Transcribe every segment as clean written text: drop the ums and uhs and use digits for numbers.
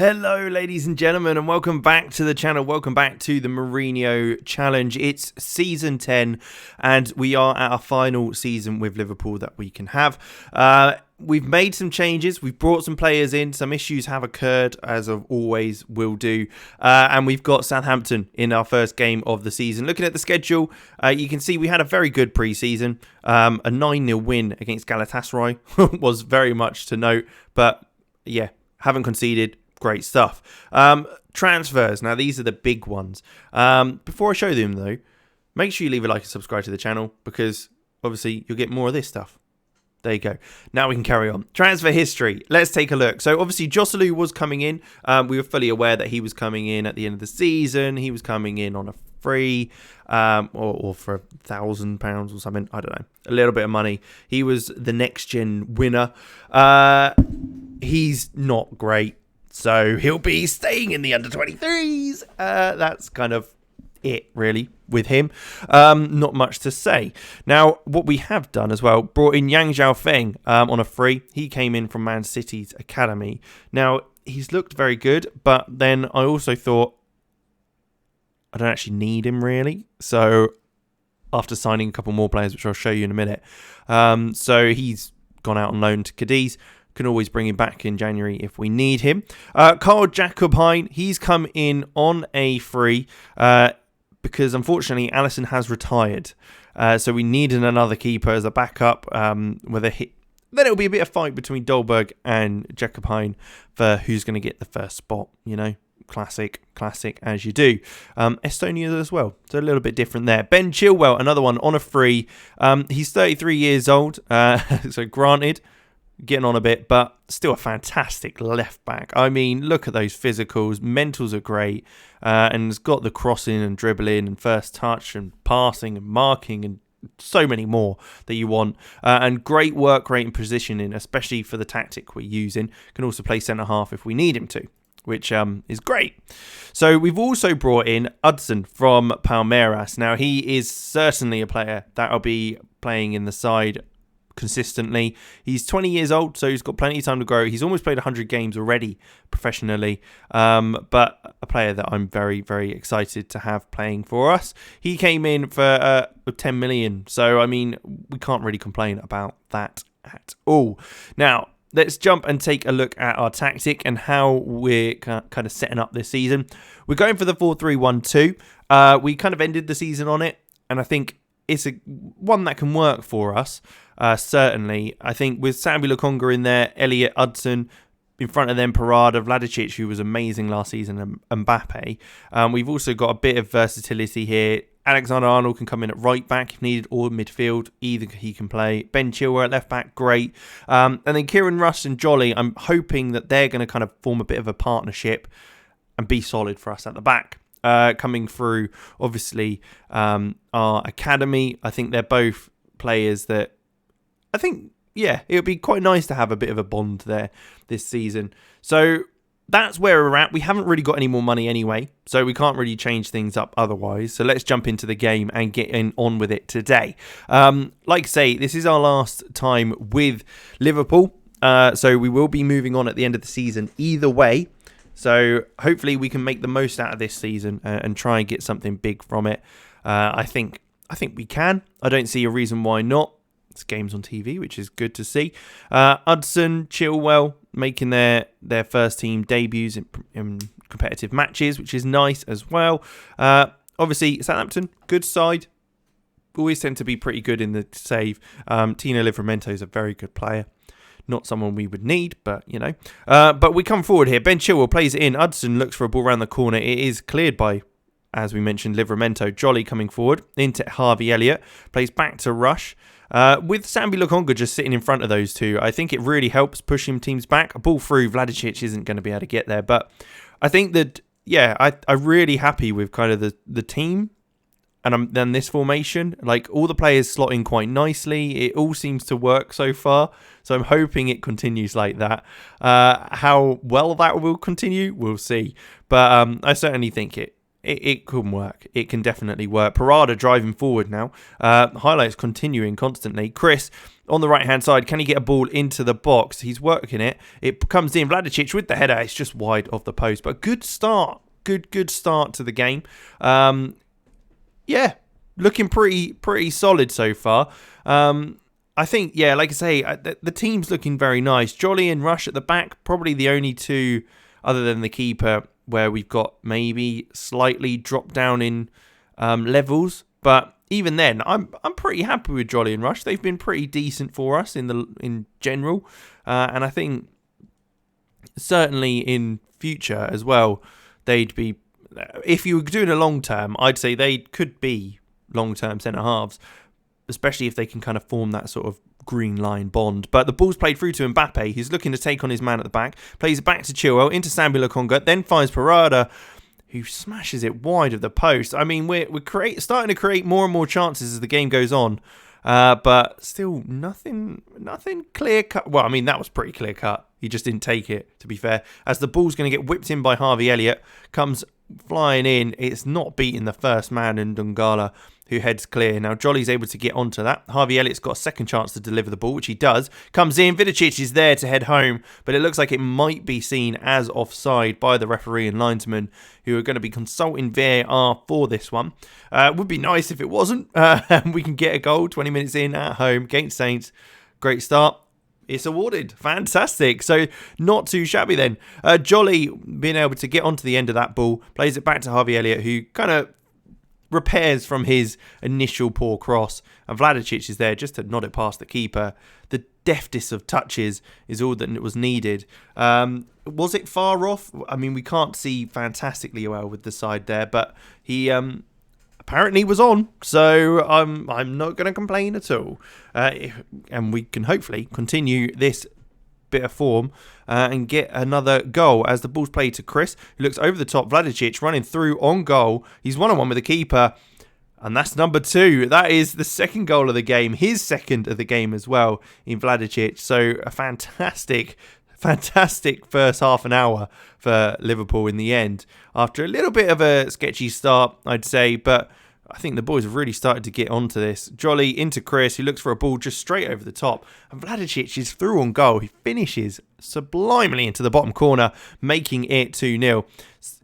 Hello ladies and gentlemen, and welcome back to the channel. Welcome back to the Mourinho challenge. It's season 10 and we are at our final season with Liverpool that we can have. We've made some changes, we've brought some players in, some issues have occurred, as of always will do, and we've got Southampton in our first game of the season. Looking at the schedule, you can see we had a very good pre-season. A 9-0 win against Galatasaray was very much to note, but yeah, haven't conceded. Great stuff. Transfers. Now, these are the big ones. Before I show them, though, make sure you leave a like and subscribe to the channel because, obviously, you'll get more of this stuff. There you go. Now we can carry on. Transfer history. Let's take a look. So, obviously, Joselu was coming in. We were fully aware that he was coming in at the end of the season. He was coming in on a free or for £1,000 or something. I don't know. A little bit of money. He was the next-gen winner. He's not great. So he'll be staying in the under-23s. That's kind of it, really, with him. Not much to say. Now, what we have done as well, brought in Yang Zhaofeng on a free. He came in from Man City's academy. Now, he's looked very good, but then I also thought, I don't actually need him, really. So, after signing a couple more players, which I'll show you in a minute. So, he's gone out on loan to Cadiz. Can always bring him back in January if we need him. Carl Jacob Hein, he's come in on a free because unfortunately Alisson has retired. So we needed another keeper as a backup. Then it'll be a bit of fight between Dolberg and Jacob Hein for who's going to get the first spot. You know, classic as you do. Estonia as well, so a little bit different there. Ben Chilwell, another one on a free. He's 33 years old, so granted, getting on a bit, but still a fantastic left back. I mean, look at those physicals. Mentals are great, and has got the crossing and dribbling and first touch and passing and marking and so many more that you want. And great work rate and positioning, especially for the tactic we're using. Can also play centre half if we need him to, which is great. So we've also brought in Hudson from Palmeiras. Now, he is certainly a player that will be playing in the side consistently. He's 20 years old, so he's got plenty of time to grow. He's almost played 100 games already professionally, but a player that I'm very, very excited to have playing for us. He came in for 10 million, so I mean, we can't really complain about that at all. Now, let's jump and take a look at our tactic and how we're kind of setting up this season. We're going for the 4-3-1-2. We kind of ended the season on it, and I think it's one that can work for us. Certainly, I think with Sambi Lokonga in there, Elliot, Hudson, in front of them, Parada, Vladic, who was amazing last season, and Mbappe. We've also got a bit of versatility here. Alexander-Arnold can come in at right back if needed, or midfield. Either he can play. Ben Chilwell at left back, great. And then Kieran Rush and Jolly, I'm hoping that they're going to kind of form a bit of a partnership and be solid for us at the back. Coming through, obviously, our academy. I think they're both players that I think, yeah, it would be quite nice to have a bit of a bond there this season. So that's where we're at. We haven't really got any more money anyway, so we can't really change things up otherwise. So let's jump into the game and get on with it today. Like I say, this is our last time with Liverpool, so we will be moving on at the end of the season either way. So hopefully we can make the most out of this season and try and get something big from it. I think we can. I don't see a reason why not. It's games on TV, which is good to see. Hudson, Chilwell making their first team debuts in competitive matches, which is nice as well. Obviously, Southampton, good side. Always tend to be pretty good in the save. Tino Livramento is a very good player. Not someone we would need, but, you know. But we come forward here. Ben Chilwell plays it in. Hudson looks for a ball around the corner. It is cleared by, as we mentioned, Livramento. Jolly coming forward into Harvey Elliott. Plays back to Rush. With Sambi Lokonga just sitting in front of those two, I think it really helps pushing teams back. A ball through, Vladic isn't going to be able to get there. But I think that, yeah, I'm really happy with kind of the team. And then this formation, like all the players slot in quite nicely. It all seems to work so far. So I'm hoping it continues like that. How well that will continue, we'll see. But I certainly think it can work. It can definitely work. Parada driving forward now. Highlights continuing constantly. Chris on the right-hand side, can he get a ball into the box? He's working it. It comes in. Vladičić with the header. It's just wide of the post. But good start. Good start to the game. Yeah, looking pretty solid so far. I think, yeah, like I say, the team's looking very nice. Jolly and Rush at the back, probably the only two, other than the keeper, where we've got maybe slightly dropped down in levels. But even then, I'm pretty happy with Jolly and Rush. They've been pretty decent for us in general. And I think certainly in future as well, they'd be, if you were doing a long term, I'd say they could be long-term centre-halves, especially if they can kind of form that sort of green line bond. But the ball's played through to Mbappe. He's looking to take on his man at the back. Plays it back to Chilwell, into Sambi Lokonga, then finds Parada, who smashes it wide of the post. I mean, we're starting to create more and more chances as the game goes on. But still nothing clear cut. Well, I mean, that was pretty clear cut. He just didn't take it, to be fair. As the ball's going to get whipped in by Harvey Elliott, comes flying in. It's not beating the first man in Dungala, who heads clear. Now, Jolly's able to get onto that. Harvey Elliott's got a second chance to deliver the ball, which he does. Comes in. Vidičić is there to head home, but it looks like it might be seen as offside by the referee and linesman, who are going to be consulting VAR for this one. Would be nice if it wasn't. We can get a goal 20 minutes in at home against Saints. Great start. It's awarded. Fantastic. So not too shabby then. Jolly being able to get onto the end of that ball, plays it back to Harvey Elliott, who kind of repairs from his initial poor cross. And Vladičić is there just to nod it past the keeper. The deftest of touches is all that was needed. Was it far off? I mean, we can't see fantastically well with the side there, but he apparently was on, so I'm not going to complain at all. And we can hopefully continue this bit of form and get another goal as the ball's played to Chris, who looks over the top. Vladičić running through on goal. He's 1-on-1 with the keeper, and that's number 2. That is the second goal of the game, his second of the game as well in Vladičić. So a fantastic first half an hour for Liverpool in the end, after a little bit of a sketchy start, I'd say, but I think the boys have really started to get onto this. Jolly into Chris, who looks for a ball just straight over the top. And Vladičić is through on goal. He finishes sublimely into the bottom corner, making it 2-0.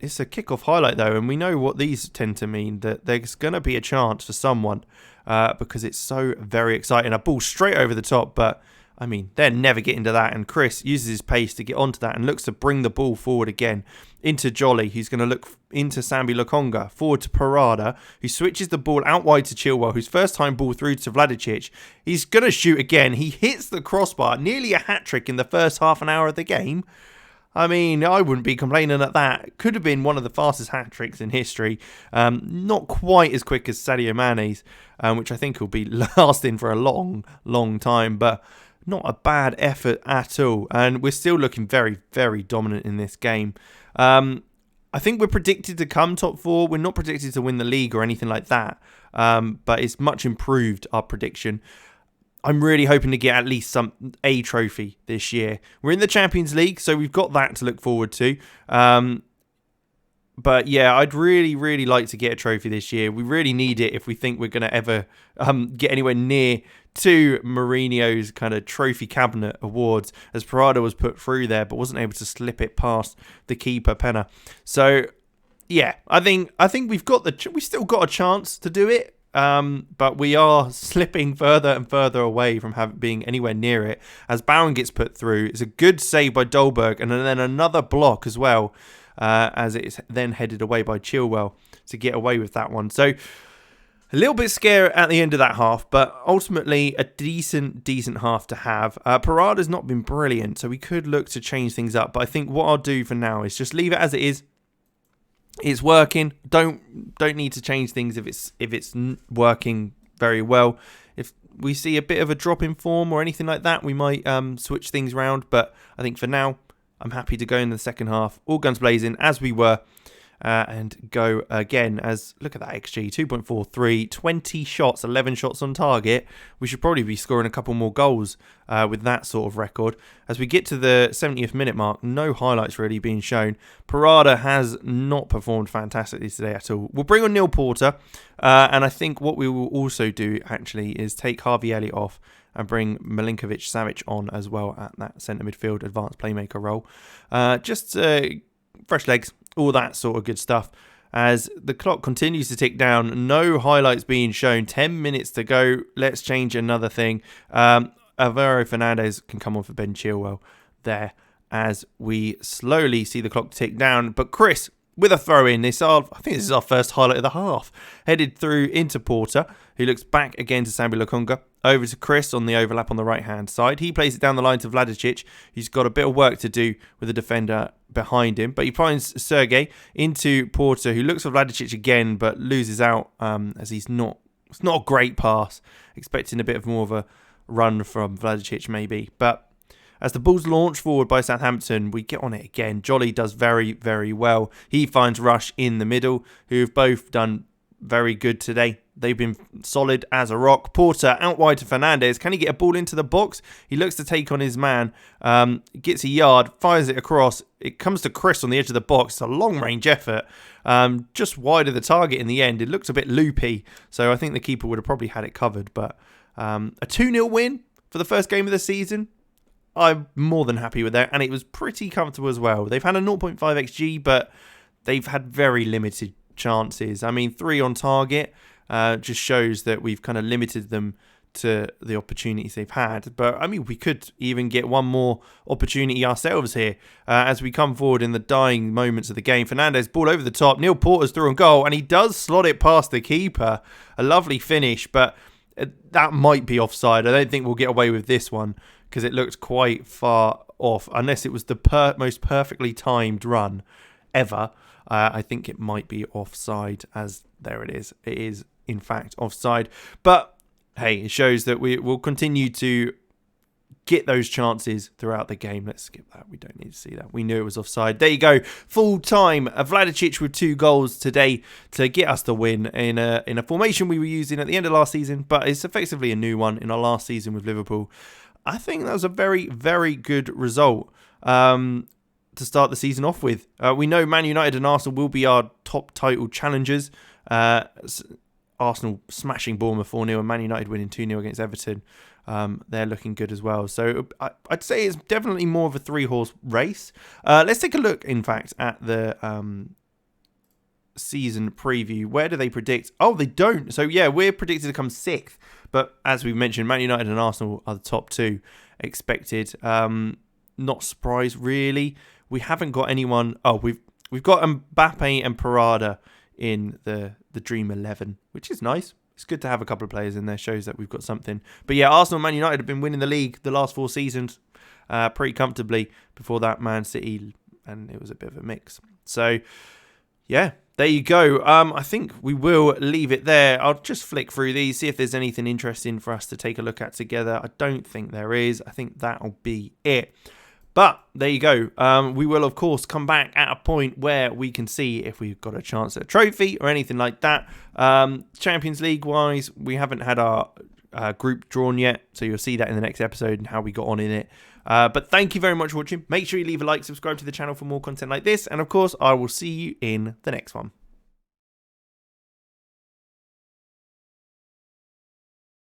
It's a kick-off highlight, though, and we know what these tend to mean, that there's going to be a chance for someone because it's so very exciting. A ball straight over the top, but I mean, they're never getting to that. And Chris uses his pace to get onto that and looks to bring the ball forward again into Jolly, who's going to look into Sambi Lokonga, forward to Parada, who switches the ball out wide to Chilwell, whose first time ball through to Vladičić. He's going to shoot again. He hits the crossbar, nearly a hat-trick in the first half an hour of the game. I mean, I wouldn't be complaining at that. Could have been one of the fastest hat-tricks in history. Not quite as quick as Sadio Mane's, which I think will be lasting for a long time, but not a bad effort at all. And we're still looking very, very dominant in this game. I think we're predicted to come top 4. We're not predicted to win the league or anything like that. But it's much improved, our prediction. I'm really hoping to get at least a trophy this year. We're in the Champions League, so we've got that to look forward to. But yeah, I'd really like to get a trophy this year. We really need it if we think we're going to ever get anywhere near to Mourinho's kind of trophy cabinet awards, as Parada was put through there but wasn't able to slip it past the keeper Penna. So yeah, I think we've still got a chance to do it. But we are slipping further and further away from being anywhere near it. As Bowen gets put through, it's a good save by Dolberg, and then another block as well, as it's then headed away by Chilwell to get away with that one. So a little bit scary at the end of that half, but ultimately a decent half to have. Parada's not been brilliant, so we could look to change things up. But I think what I'll do for now is just leave it as it is. It's working. Don't need to change things if it's working very well. If we see a bit of a drop in form or anything like that, we might switch things around. But I think for now, I'm happy to go in the second half, all guns blazing as we were, and go again. As look at that XG, 2.43, 20 shots, 11 shots on target. We should probably be scoring a couple more goals with that sort of record. As we get to the 70th minute mark, no highlights really being shown. Parada has not performed fantastically today at all. We'll bring on Neil Porter, and I think what we will also do actually is take Harvey Elliott off and bring Milinkovic-Savic on as well at that centre midfield advanced playmaker role. Just fresh legs, all that sort of good stuff. As the clock continues to tick down, no highlights being shown, 10 minutes to go. Let's change another thing. Alvaro Fernandez can come on for Ben Chilwell there as we slowly see the clock tick down. But Chris, with a throw-in, I think this is our first highlight of the half. Headed through into Porter, who looks back again to Sambi Lokonga. Over to Chris on the overlap on the right-hand side. He plays it down the line to Vladicic. He's got a bit of work to do with the defender behind him. But he finds Sergey into Porter, who looks for Vladicic again, but loses out as it's not a great pass. Expecting a bit of more of a run from Vladicic maybe. But as the ball's launched forward by Southampton, we get on it again. Jolly does very, very well. He finds Rush in the middle, who've both done very good today. They've been solid as a rock. Porter out wide to Fernandez. Can he get a ball into the box? He looks to take on his man. Gets a yard, fires it across. It comes to Chris on the edge of the box. It's a long-range effort. Just wide of the target in the end. It looks a bit loopy. So I think the keeper would have probably had it covered. But a 2-0 win for the first game of the season. I'm more than happy with that. And it was pretty comfortable as well. They've had a 0.5 XG, but they've had very limited chances. I mean, 3 on target. Just shows that we've kind of limited them to the opportunities they've had. But, I mean, we could even get one more opportunity ourselves here as we come forward in the dying moments of the game. Fernandez, ball over the top. Neil Porter's through on goal, and he does slot it past the keeper. A lovely finish, but that might be offside. I don't think we'll get away with this one because it looked quite far off, unless it was the most perfectly timed run ever. I think it might be offside, as there it is. It is, in fact, offside. But, hey, it shows that we will continue to get those chances throughout the game. Let's skip that. We don't need to see that. We knew it was offside. There you go. Full time. Vladicic with 2 goals today to get us the win in a formation we were using at the end of last season, but it's effectively a new one in our last season with Liverpool. I think that was a very, very good result to start the season off with. We know Man United and Arsenal will be our top title challengers. Arsenal smashing Bournemouth 4-0 and Man United winning 2-0 against Everton. They're looking good as well. So I'd say it's definitely more of a 3-horse race. Let's take a look, in fact, at the season preview. Where do they predict? Oh, they don't. So, yeah, we're predicted to come 6th. But as we've mentioned, Man United and Arsenal are the top 2 expected. Not surprised, really. We haven't got anyone. Oh, we've got Mbappe and Parada in the Dream 11, which is nice. It's good to have a couple of players in there. Shows that we've got something. But yeah, Arsenal and Man United have been winning the league the last 4 seasons pretty comfortably. Before that, Man City, and it was a bit of a mix. So yeah, there you go. I think we will leave it there. I'll just flick through these, see if there's anything interesting for us to take a look at together. I don't think there is. I think that'll be it. But there you go. We will, of course, come back at a point where we can see if we've got a chance at a trophy or anything like that. Champions League-wise, we haven't had our group drawn yet, so you'll see that in the next episode and how we got on in it. But thank you very much for watching. Make sure you leave a like, subscribe to the channel for more content like this, and, of course, I will see you in the next one.